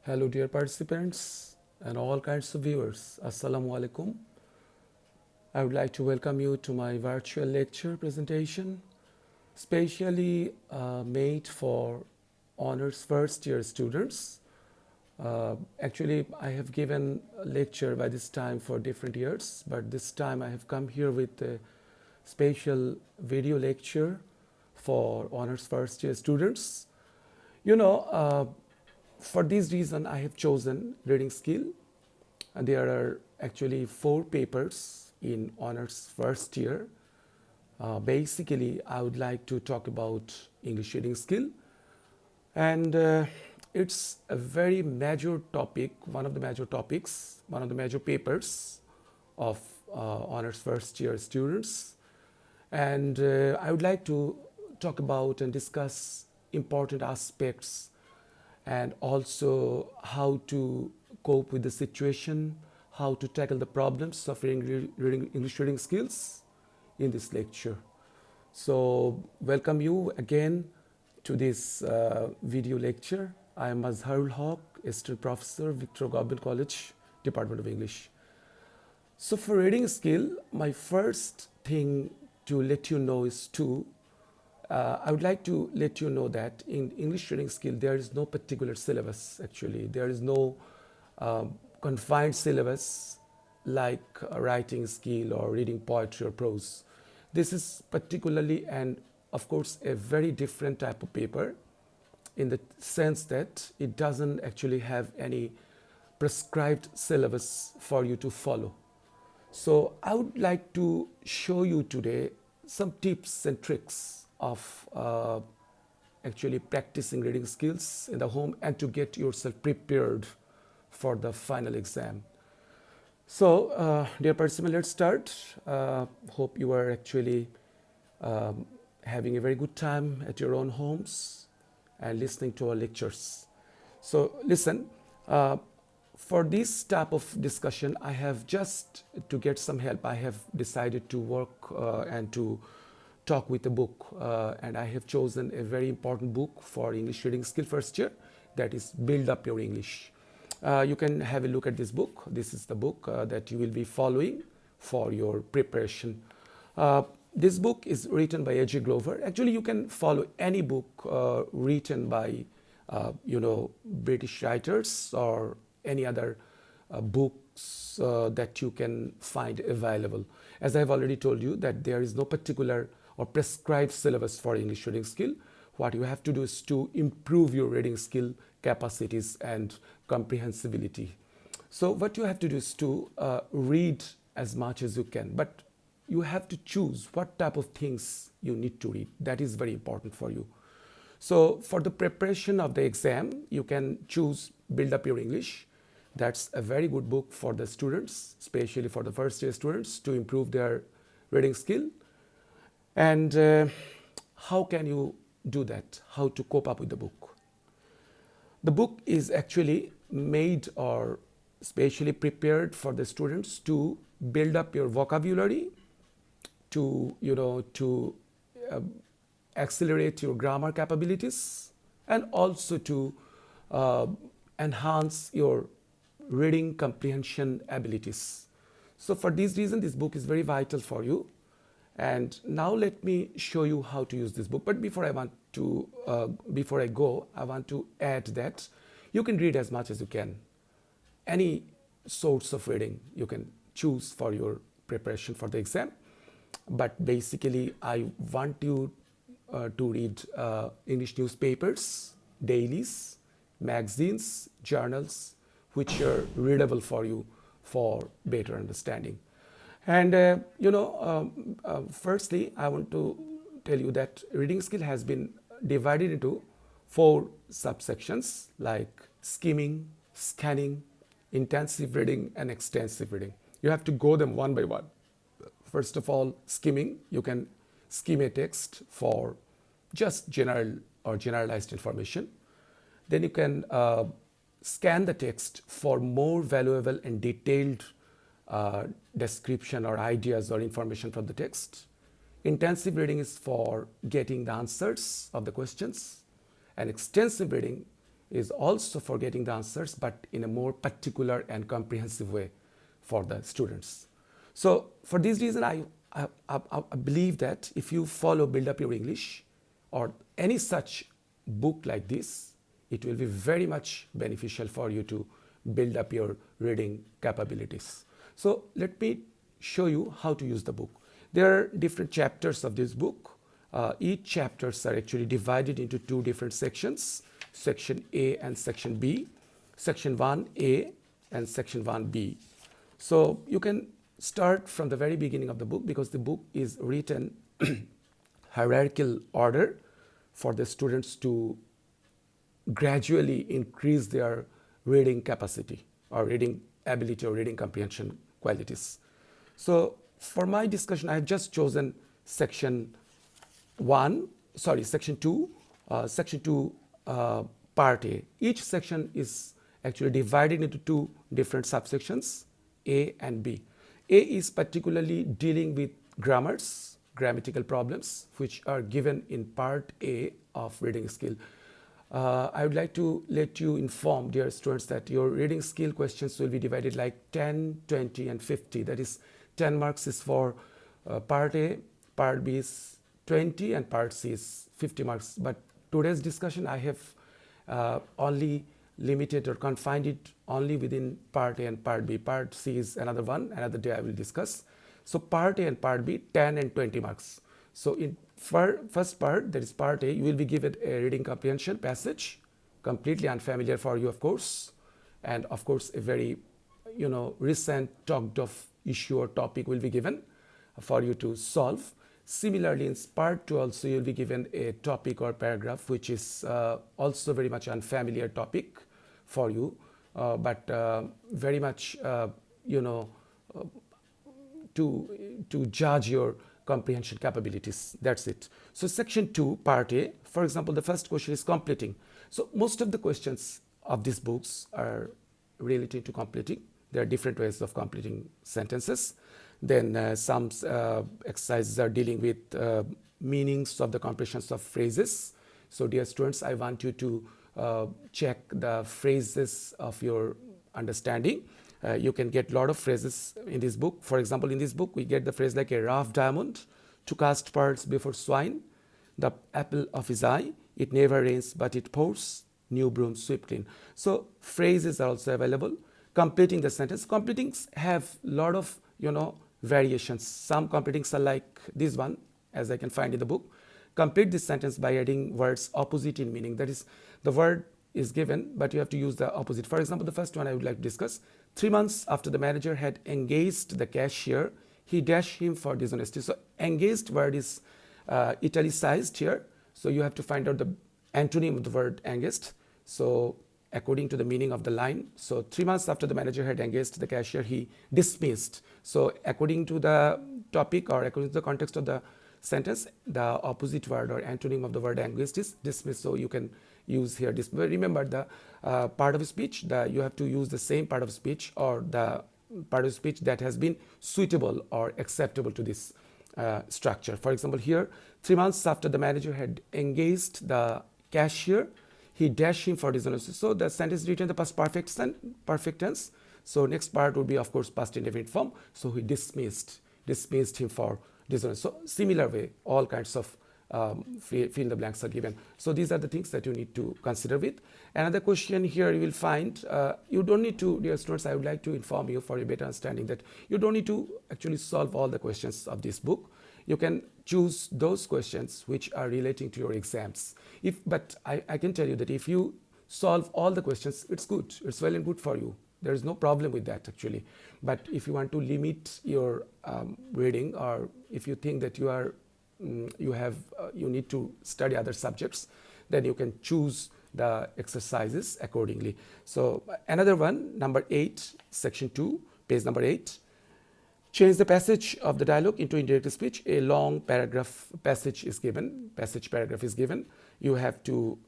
Hello, dear participants and all kinds of viewers. Assalamu alaikum. I would like to welcome you to my virtual lecture presentation, specially made for honors first year students. Actually, I have given a lecture by this time for different years, but this time I have come here with a special video lecture for honors first year students. You know, for this reason, I have chosen reading skill. And there are actually 4 papers in honors first year. Basically, I would like to talk about English reading skill. And it's a very major topic, one of the major topics, one of the major papers of honors first year students. And I would like to talk about and discuss important aspects and also how to cope with the situation, how to tackle the problems of English reading skills in this lecture. So welcome you again to this video lecture. I am Mazharul Haq, Assistant Professor, Victoria Government College, Department of English. So for reading skill, my first thing to let you know is I would like to let you know that in English reading skill, there is no particular syllabus actually. There is no confined syllabus like a writing skill or reading poetry or prose. This is particularly and of course a very different type of paper in the sense that it doesn't actually have any prescribed syllabus for you to follow. So I would like to show you today some tips and tricks of actually practicing reading skills in the home and to get yourself prepared for the final exam. So, dear participants, let's start. Hope you are actually having a very good time at your own homes and listening to our lectures. So, listen, for this type of discussion, I have just to get some help, I have decided to work and to talk with a book, and I have chosen a very important book for English reading skill first year, that is Build Up Your English. You can have a look at this book. This is the book that you will be following for your preparation. This book is written by A.J. Glover. Actually, you can follow any book written by British writers or any other books that you can find available. As I have already told you that there is no particular or prescribed syllabus for English reading skill. What you have to do is to improve your reading skill capacities and comprehensibility. So what you have to do is to read as much as you can, but you have to choose what type of things you need to read. That is very important for you. So for the preparation of the exam, you can choose Build Up Your English. That's a very good book for the students, especially for the first year students, to improve their reading skill. And how can you do that? How to cope up with the book? The book is actually made or specially prepared for the students to build up your vocabulary, to accelerate your grammar capabilities, and also to enhance your reading comprehension abilities. So for this reason, this book is very vital for you. And now let me show you how to use this book. But before I go, I want to add that you can read as much as you can. Any source of reading you can choose for your preparation for the exam. But basically, I want you to read English newspapers, dailies, magazines, journals, which are readable for you for better understanding. And firstly, I want to tell you that reading skill has been divided into 4 subsections like skimming, scanning, intensive reading, and extensive reading. You have to go them one by one. First of all, skimming. You can skim a text for just general or generalized information. Then you can scan the text for more valuable and detailed description or ideas or information from the text. Intensive reading is for getting the answers of the questions, and extensive reading is also for getting the answers, but in a more particular and comprehensive way for the students. So for this reason, I believe that if you follow Build Up Your English or any such book like this, it will be very much beneficial for you to build up your reading capabilities. So let me show you how to use the book. There are different chapters of this book. Each chapters are actually divided into two different sections, section A and section B, section 1A and section 1B. So you can start from the very beginning of the book, because the book is written hierarchical order for the students to gradually increase their reading capacity or reading ability or reading comprehension qualities. So for my discussion, I have just chosen section 2, part A. Each section is actually divided into two different subsections, A and B. A is particularly dealing with grammars, grammatical problems, which are given in part A of reading skill. I would like to let you inform, dear students, that your reading skill questions will be divided like 10, 20, and 50. That is, 10 marks is for part A, part B is 20, and part C is 50 marks. But today's discussion, I have only limited or confined it only within part A and part B. Part C is another one, another day I will discuss. So part A and part B, 10 and 20 marks. So in first part, that is part A, you will be given a reading comprehension passage, completely unfamiliar for you, of course, and of course a very recent talked of issue or topic will be given for you to solve. Similarly, in part 2 also you will be given a topic or paragraph which is also very much unfamiliar topic for you, but very much to judge your comprehension capabilities. That's it. So section 2, part A, for example, the first question is completing. So most of the questions of these books are related to completing. There are different ways of completing sentences. Then some exercises are dealing with meanings of the comprehensions of phrases. So dear students, I want you to check the phrases of your understanding. You can get a lot of phrases in this book. For example, in this book, we get the phrase like a rough diamond, to cast pearls before swine, the apple of his eye, it never rains but it pours, new broom swept in. So phrases are also available. Completing the sentence. Completings have a lot of, variations. Some completings are like this one, as I can find in the book. Complete this sentence by adding words opposite in meaning. That is, the word is given, but you have to use the opposite. For example, the first one I would like to discuss. 3 months after the manager had engaged the cashier, he dashed him for dishonesty. So engaged word is italicized here. So you have to find out the antonym of the word engaged. So according to the meaning of the line. So 3 months after the manager had engaged the cashier, he dismissed. So according to the topic or according to the context of the sentence, the opposite word or antonym of the word engaged is dismissed. So you can use here this. Remember, the part of speech, you have to use the same part of speech or the part of speech that has been suitable or acceptable to this structure. For example, here, 3 months after the manager had engaged the cashier, he dashed him for dishonesty. So the sentence written in the past perfect tense. So next part would be, of course, past indefinite form. So he dismissed him for dishonesty. So similar way, all kinds of fill in the blanks are given. So these are the things that you need to consider with. Another question here you will find, you don't need to, dear students, I would like to inform you for a better understanding that you don't need to actually solve all the questions of this book. You can choose those questions which are relating to your exams. But I can tell you that if you solve all the questions, it's good. It's well and good for you. There is no problem with that actually. But if you want to limit your reading, or if you think that you need to study other subjects, then you can choose the exercises accordingly. So another one, number 8, section 2, page number 8. Change the passage of the dialogue into indirect speech. A long paragraph passage is given. Paragraph is given. You have to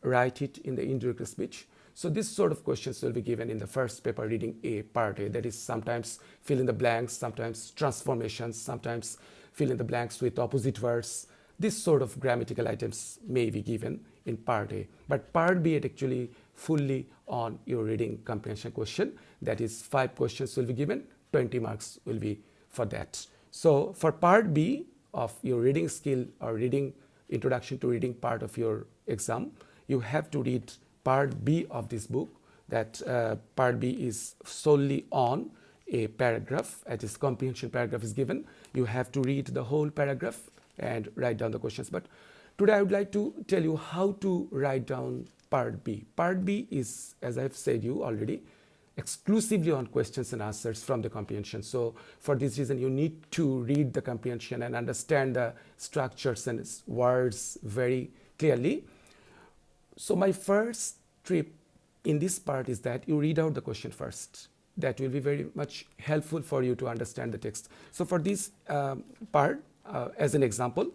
write it in the indirect speech. So this sort of questions will be given in the first paper, reading A, part A. That is, sometimes fill in the blanks, sometimes transformations, sometimes fill in the blanks with opposite words. This sort of grammatical items may be given in part A. But part B, it actually fully on your reading comprehension question. That is 5 questions will be given, 20 marks will be for that. So for part B of your reading skill or reading introduction to reading part of your exam, you have to read part B of this book. That part B is solely on a paragraph, as is comprehension paragraph is given. You have to read the whole paragraph and write down the questions. But today I would like to tell you how to write down part B. Part B is, as I've said you already, exclusively on questions and answers from the comprehension. So for this reason, you need to read the comprehension and understand the structures and words very clearly. So my first tip in this part is that you read out the question first. That will be very much helpful for you to understand the text. So for this part, as an example,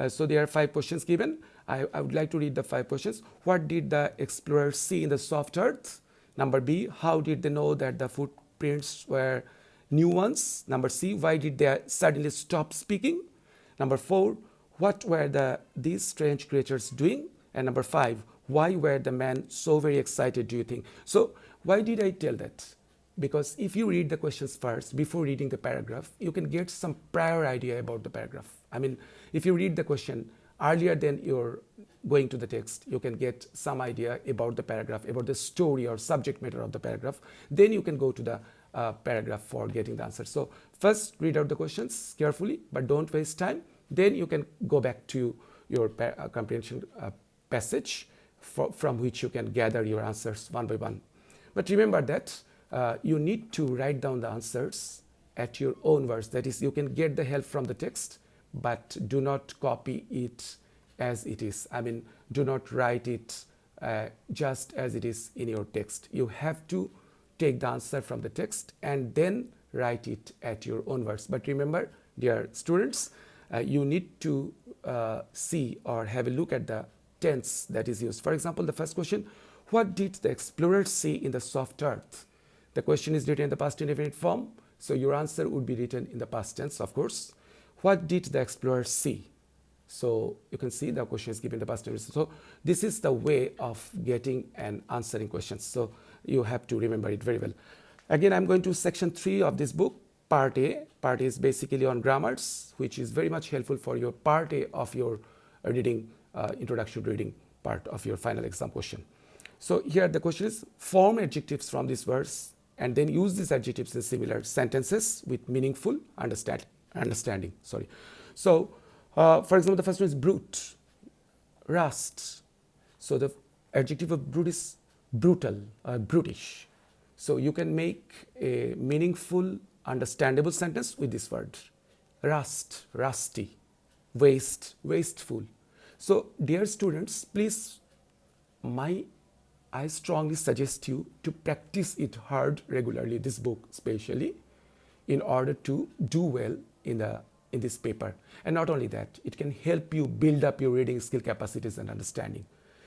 so there are 5 questions given. I would like to read the 5 questions. What did the explorers see in the soft earth? Number B, how did they know that the footprints were new ones? Number C, why did they suddenly stop speaking? Number 4, what were these strange creatures doing? And number 5, why were the men so very excited, do you think? So why did I tell that? Because if you read the questions first before reading the paragraph, you can get some prior idea about the paragraph. I mean, if you read the question earlier than you're going to the text, you can get some idea about the paragraph, about the story or subject matter of the paragraph. Then you can go to the paragraph for getting the answer. So first read out the questions carefully, but don't waste time. Then you can go back to your comprehension passage from which you can gather your answers one by one. But remember that you need to write down the answers at your own words. That is, you can get the help from the text, but do not copy it as it is. I mean, do not write it just as it is in your text. You have to take the answer from the text and then write it at your own words. But remember, dear students, you need to see or have a look at the tense that is used. For example, the first question, what did the explorers see in the soft earth? The question is written in the past indefinite form, so your answer would be written in the past tense, of course. What did the explorers see? So you can see the question is given in the past tense. So this is the way of getting and answering questions. So you have to remember it very well. Again, I'm going to section 3 of this book, part A. Part A is basically on grammars, which is very much helpful for your part A of your reading, introduction to reading part of your final exam question. So here the question is, form adjectives from these words and then use these adjectives in similar sentences with meaningful understanding. So for example, the first one is brute, rust. So the adjective of brute is brutal, brutish. So you can make a meaningful, understandable sentence with this word. Rust, rusty, waste, wasteful. So dear students, please, I strongly suggest you to practice it hard regularly, this book especially, in order to do well in this paper. And not only that, it can help you build up your reading skill capacities and understanding.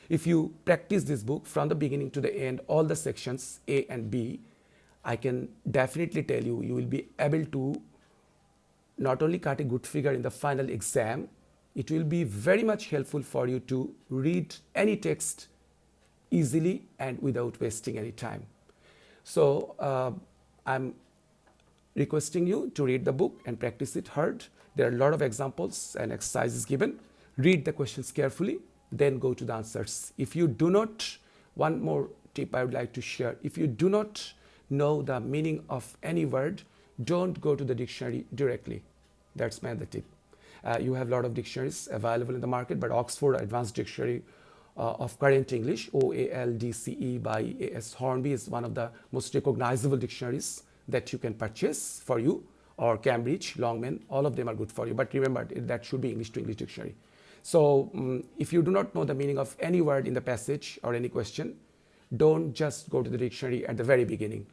If you practice this book from the beginning to the end, all the sections A and B, I can definitely tell you, you will be able to not only cut a good figure in the final exam, it will be very much helpful for you to read any text easily and without wasting any time. So I'm requesting you to read the book and practice it hard. There are a lot of examples and exercises given. Read the questions carefully, then go to the answers. If you do not, one more tip I would like to share, if you do not know the meaning of any word, don't go to the dictionary directly. That's my other tip. You have a lot of dictionaries available in the market, but Oxford Advanced Dictionary of Current English, OALDCE by A.S. Hornby, is one of the most recognizable dictionaries that you can purchase for you, or Cambridge, Longman, all of them are good for you. But remember, that should be English to English dictionary. So if you do not know the meaning of any word in the passage or any question, don't just go to the dictionary at the very beginning.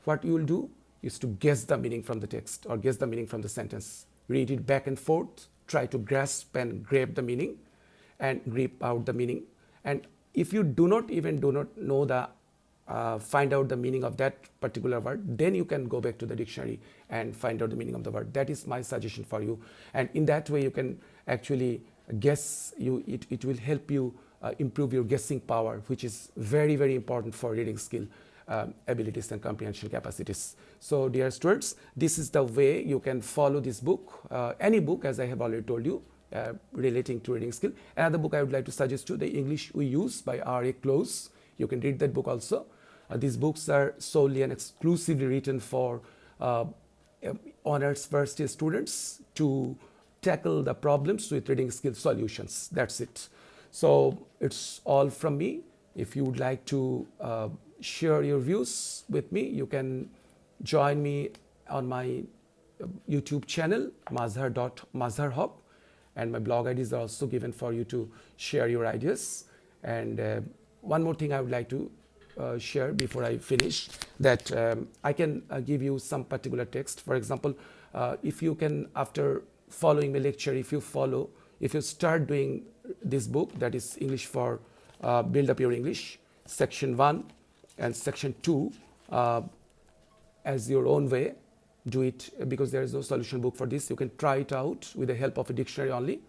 What you will do is to guess the meaning from the text or guess the meaning from the sentence. Read it back and forth, try to grasp and grab the meaning and grip out the meaning. And if you do not know the find out the meaning of that particular word, then you can go back to the dictionary and find out the meaning of the word. That is my suggestion for you. And in that way, you can actually guess. It will help you improve your guessing power, which is very, very important for reading skill abilities and comprehension capacities. So dear students, this is the way you can follow this book, any book, as I have already told you, relating to reading skill. Another book I would like to suggest you, The English We Use by R.A. Close. You can read that book also. These books are solely and exclusively written for honors first year students to tackle the problems with reading skill solutions. That's it. So it's all from me. If you would like to share your views with me, you can join me on my YouTube channel, mazhar.mazharhub, and my blog IDs are also given for you to share your ideas. And one more thing I would like to share before I finish, that I can give you some particular text. For example, if you can, after following my lecture, if you start doing this book, that is English for Build Up Your English, section 1 and section 2, as your own way, do it, because there is no solution book for this. You can try it out with the help of a dictionary only.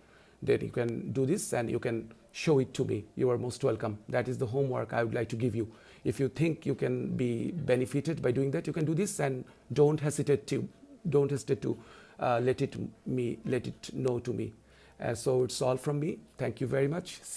Then you can do this and you can show it to me. You are most welcome. That is the homework I would like to give you. If you think you can be benefited by doing that, you can do this, and don't hesitate to let it know to me. So it's all from me. Thank you very much. See you.